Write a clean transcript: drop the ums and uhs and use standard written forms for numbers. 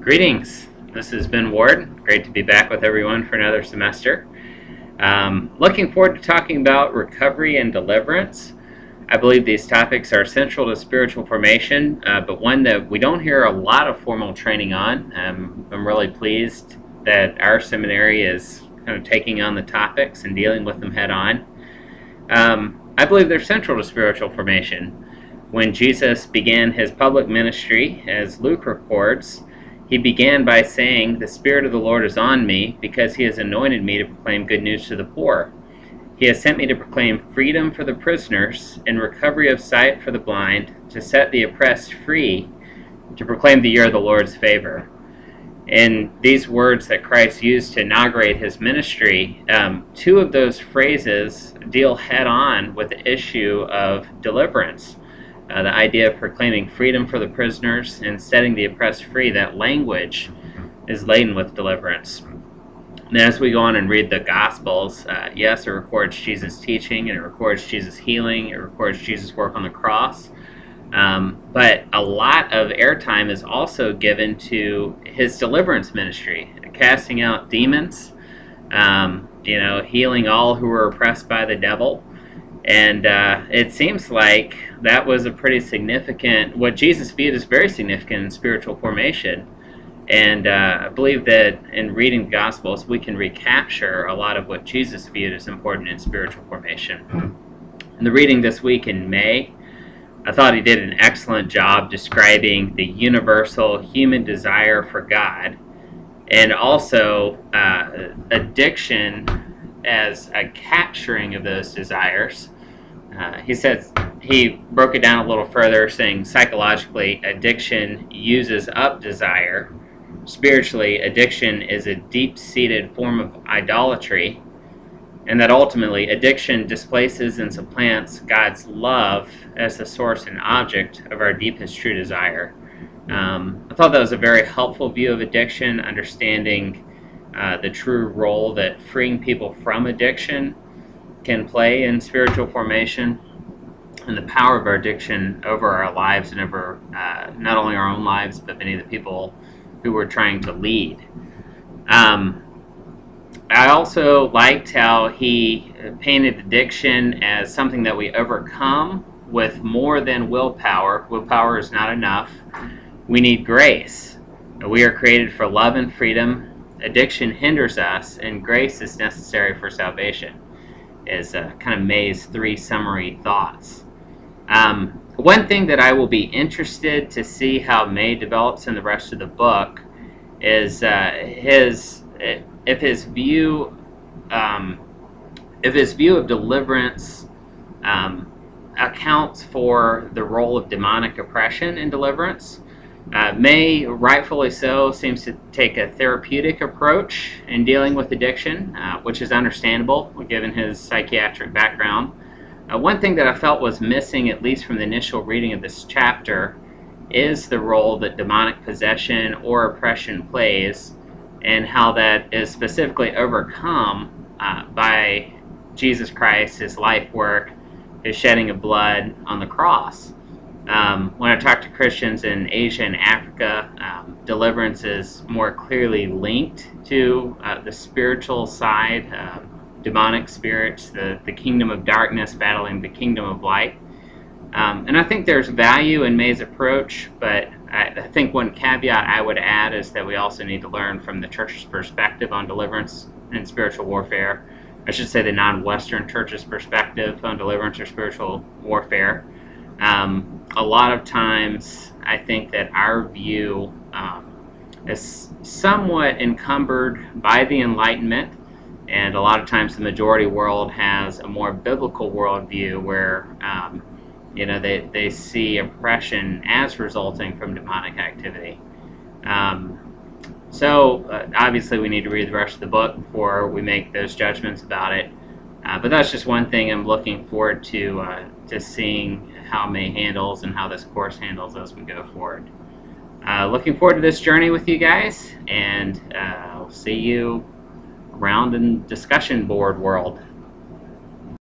Greetings. This is Ben Ward. Great to be back with everyone for another semester. Looking forward to talking about recovery and deliverance. I believe these topics are central to spiritual formation, but one that we don't hear a lot of formal training on. I'm really pleased that our seminary is kind of taking on the topics and dealing with them head on. I believe they're central to spiritual formation. When Jesus began his public ministry, as Luke records, he began by saying, "The Spirit of the Lord is on me, because he has anointed me to proclaim good news to the poor. He has sent me to proclaim freedom for the prisoners and recovery of sight for the blind, to set the oppressed free, to proclaim the year of the Lord's favor." In these words that Christ used to inaugurate his ministry, two of those phrases deal head-on with the issue of deliverance. The idea of proclaiming freedom for the prisoners and setting the oppressed free, that language is laden with deliverance. And as we go on and read the Gospels, yes, it records Jesus' teaching, and it records Jesus' healing, it records Jesus' work on the cross, but a lot of airtime is also given to his deliverance ministry, casting out demons, healing all who were oppressed by the devil. And it seems like that was a pretty significant, what Jesus viewed as very significant in spiritual formation. And I believe that in reading the Gospels, we can recapture a lot of what Jesus viewed as important in spiritual formation. In the reading this week in May, I thought he did an excellent job describing the universal human desire for God, and also addiction as a capturing of those desires. He broke it down a little further, saying psychologically, addiction uses up desire. Spiritually, addiction is a deep-seated form of idolatry, and that ultimately addiction displaces and supplants God's love as the source and object of our deepest true desire. I thought that was a very helpful view of addiction, understanding the true role that freeing people from addiction can play in spiritual formation, and the power of our addiction over our lives and over not only our own lives, but many of the people who we're trying to lead. I also liked how he painted addiction as something that we overcome with more than willpower. Willpower is not enough. We need grace. We are created for love and freedom. Addiction hinders us, and grace is necessary for salvation, is kind of May's 3 summary thoughts. One thing that I will be interested to see how May develops in the rest of the book is if his view of deliverance accounts for the role of demonic oppression in deliverance. May, rightfully so, seems to take a therapeutic approach in dealing with addiction, which is understandable given his psychiatric background. One thing that I felt was missing, at least from the initial reading of this chapter, is the role that demonic possession or oppression plays, and how that is specifically overcome by Jesus Christ, his life work, his shedding of blood on the cross. When I talk to Christians in Asia and Africa, deliverance is more clearly linked to the spiritual side, demonic spirits, the kingdom of darkness battling the kingdom of light. And I think there's value in May's approach, but I think one caveat I would add is that we also need to learn from the church's perspective on deliverance and spiritual warfare. I should say the non-Western church's perspective on deliverance or spiritual warfare. A lot of times I think that our view is somewhat encumbered by the Enlightenment, and a lot of times the majority world has a more biblical worldview where they see oppression as resulting from demonic activity. So obviously we need to read the rest of the book before we make those judgments about it. But that's just one thing I'm looking forward to seeing how May handles and how this course handles as we go forward. Looking forward to this journey with you guys, and I'll see you around in discussion board world.